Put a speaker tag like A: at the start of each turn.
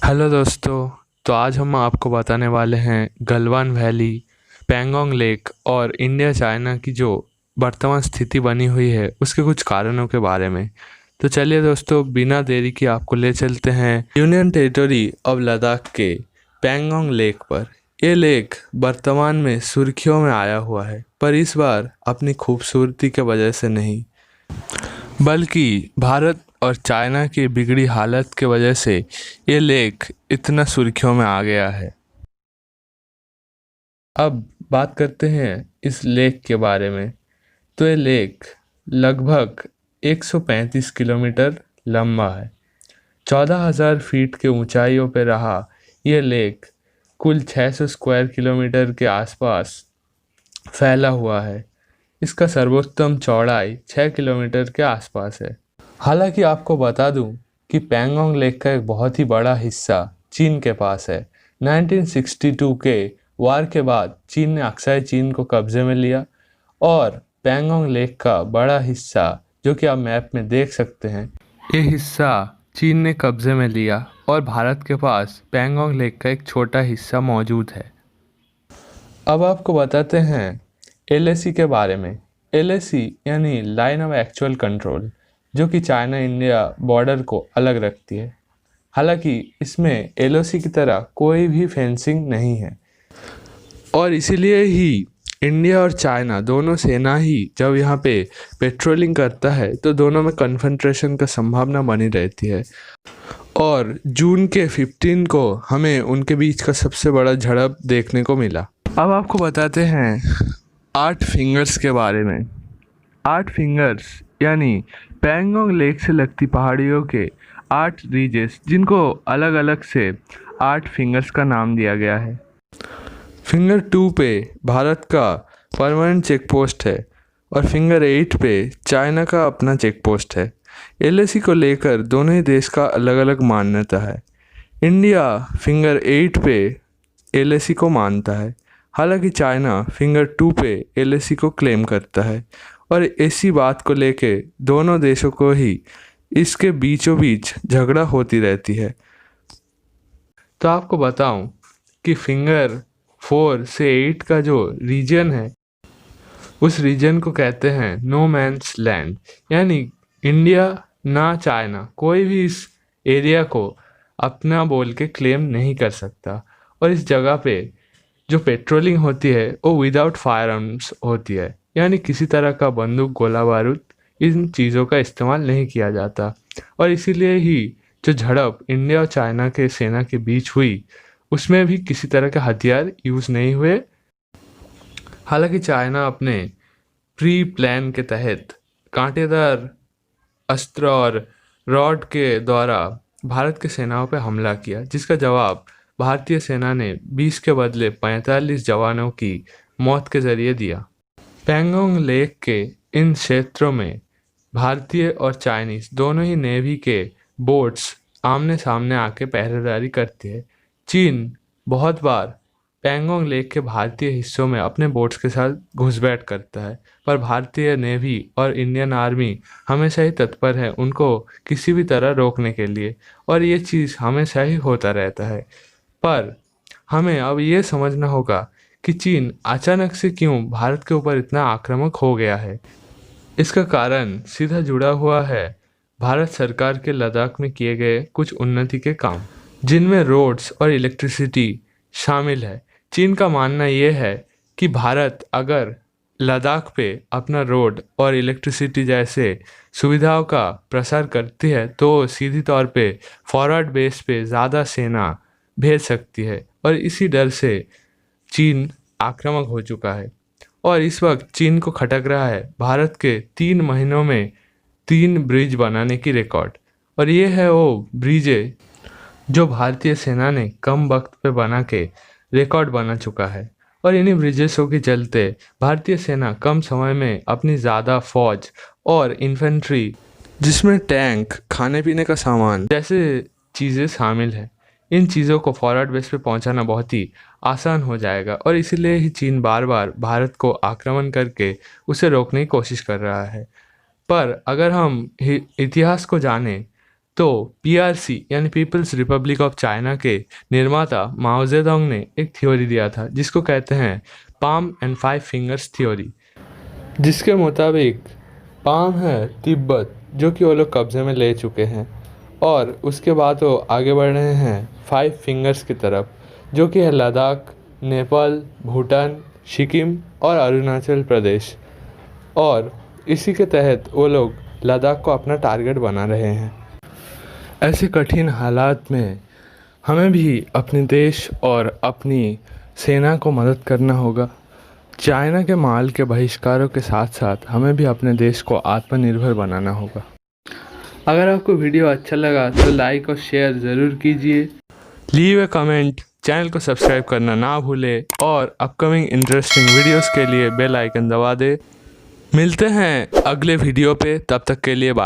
A: Hello दोस्तों। तो आज हम आपको बताने वाले हैं गलवान वैली, पैंगोंग लेक और इंडिया चाइना की जो वर्तमान स्थिति बनी हुई है उसके कुछ कारणों के बारे में। तो चलिए दोस्तों, बिना देरी के आपको ले चलते हैं यूनियन टेरिटरी ऑफ लद्दाख के पैंगोंग लेक पर। ये लेक वर्तमान में सुर्खियों में आया हुआ है, पर इस बार अपनी खूबसूरती के वजह से नहीं, बल्कि भारत और चाइना की बिगड़ी हालत के वजह से ये लेक इतना सुर्खियों में आ गया है। अब बात करते हैं इस लेक के बारे में। तो ये लेक लगभग 135 किलोमीटर लंबा है। 14,000 फीट के ऊंचाइयों पर रहा ये लेक कुल 600 स्क्वायर किलोमीटर के आसपास फैला हुआ है। इसका सर्वोत्तम चौड़ाई 6 किलोमीटर के आसपास है। हालांकि आपको बता दूं कि पैंगोंग लेक का एक बहुत ही बड़ा हिस्सा चीन के पास है। 1962 के वार के बाद चीन ने अक्साई चीन को कब्जे में लिया और पैंगोंग लेक का बड़ा हिस्सा, जो कि आप मैप में देख सकते हैं, ये हिस्सा चीन ने कब्जे में लिया और भारत के पास पैंगोंग लेक का एक छोटा हिस्सा मौजूद है। अब आपको बताते हैं एलएसी के बारे में। एलएसी यानी लाइन ऑफ एक्चुअल कंट्रोल, जो कि चाइना इंडिया बॉर्डर को अलग रखती है। हालांकि इसमें एलओसी की तरह कोई भी फेंसिंग नहीं है और इसीलिए ही इंडिया और चाइना दोनों सेना ही जब यहाँ पे पेट्रोलिंग करता है तो दोनों में कन्फ्रंटेशन का संभावना बनी रहती है। और जून के 15 को हमें उनके बीच का सबसे बड़ा झड़प देखने को मिला। अब आपको बताते हैं 8 फिंगर्स के बारे में। 8 फिंगर्स यानी पैंगोंग लेक से लगती पहाड़ियों के 8 रीजेस, जिनको अलग अलग से 8 फिंगर्स का नाम दिया गया है। फिंगर 2 पे भारत का परमानेंट चेक पोस्ट है और फिंगर 8 पे चाइना का अपना चेक पोस्ट है। एलएसी को लेकर दोनों ही देश का अलग अलग मान्यता है। इंडिया फिंगर 8 पे एलएसी को मानता है, हालांकि चाइना फिंगर 2 पे एलएसी को क्लेम करता है और इसी बात को लेके दोनों देशों को ही इसके बीचों बीच झगड़ा होती रहती है। तो आपको बताऊं कि फिंगर 4 से 8 का जो रीजन है उस रीजन को कहते हैं नो मैन्स लैंड, यानी इंडिया ना चाइना कोई भी इस एरिया को अपना बोल के क्लेम नहीं कर सकता। और इस जगह पे जो पेट्रोलिंग होती है वो विदाउट फायर आर्म्स होती है, यानी किसी तरह का बंदूक गोला बारूद इन चीज़ों का इस्तेमाल नहीं किया जाता। और इसीलिए ही जो झड़प इंडिया और चाइना के सेना के बीच हुई उसमें भी किसी तरह के हथियार यूज़ नहीं हुए। हालांकि चाइना अपने प्री प्लान के तहत कांटेदार अस्त्र और रॉड के द्वारा भारत के सेनाओं पर हमला किया, जिसका जवाब भारतीय सेना ने 20 के बदले 45 जवानों की मौत के जरिए दिया। पैंगोंग लेक के इन क्षेत्रों में भारतीय और चाइनीज दोनों ही नेवी के बोट्स आमने सामने आके पहरेदारी करती है। चीन बहुत बार पैंगोंग लेक के भारतीय हिस्सों में अपने बोट्स के साथ घुसपैठ करता है, पर भारतीय नेवी और इंडियन आर्मी हमेशा ही तत्पर है उनको किसी भी तरह रोकने के लिए, और ये चीज़ हमेशा ही होता रहता है। पर हमें अब ये समझना होगा कि चीन अचानक से क्यों भारत के ऊपर इतना आक्रामक हो गया है। इसका कारण सीधा जुड़ा हुआ है भारत सरकार के लद्दाख में किए गए कुछ उन्नति के काम, जिनमें रोड्स और इलेक्ट्रिसिटी शामिल है। चीन का मानना यह है कि भारत अगर लद्दाख पे अपना रोड और इलेक्ट्रिसिटी जैसे सुविधाओं का प्रसार करती है तो सीधी तौर पे फॉरवर्ड बेस पे ज़्यादा सेना भेज सकती है, और इसी डर से चीन आक्रामक हो चुका है। और इस वक्त चीन को खटक रहा है भारत के 3 महीनों में 3 ब्रिज बनाने की रिकॉर्ड, और ये है वो ब्रिजे जो भारतीय सेना ने कम वक्त पे बना के रिकॉर्ड बना चुका है। और इन्हीं ब्रिजेसों के चलते भारतीय सेना कम समय में अपनी ज़्यादा फौज और इन्फेंट्री, जिसमें टैंक, खाने पीने का सामान जैसे चीज़ें शामिल हैं, इन चीज़ों को फॉरवर्ड बेस पे पहुंचाना बहुत ही आसान हो जाएगा। और इसीलिए ही चीन बार बार भारत को आक्रमण करके उसे रोकने की कोशिश कर रहा है। पर अगर हम इतिहास को जानें तो पीआरसी यानी पीपल्स रिपब्लिक ऑफ चाइना के निर्माता माओ जेडोंग ने एक थ्योरी दिया था जिसको कहते हैं पाम एंड 5 फिंगर्स थ्योरी, जिसके मुताबिक पाम है तिब्बत जो कि वो लोग कब्जे में ले चुके हैं और उसके बाद वो आगे बढ़ रहे हैं 5 फिंगर्स की तरफ जो कि है लद्दाख, नेपाल, भूटान, सिक्किम और अरुणाचल प्रदेश। और इसी के तहत वो लोग लद्दाख को अपना टारगेट बना रहे हैं। ऐसे कठिन हालात में हमें भी अपने देश और अपनी सेना को मदद करना होगा। चाइना के माल के बहिष्कारों के साथ साथ हमें भी अपने देश को आत्मनिर्भर बनाना होगा। अगर आपको वीडियो अच्छा लगा तो लाइक और शेयर ज़रूर कीजिए। लीव ए कमेंट, चैनल को सब्सक्राइब करना ना भूले और अपकमिंग इंटरेस्टिंग वीडियोस के लिए बेल आइकन दबा दे। मिलते हैं अगले वीडियो पे, तब तक के लिए बाय।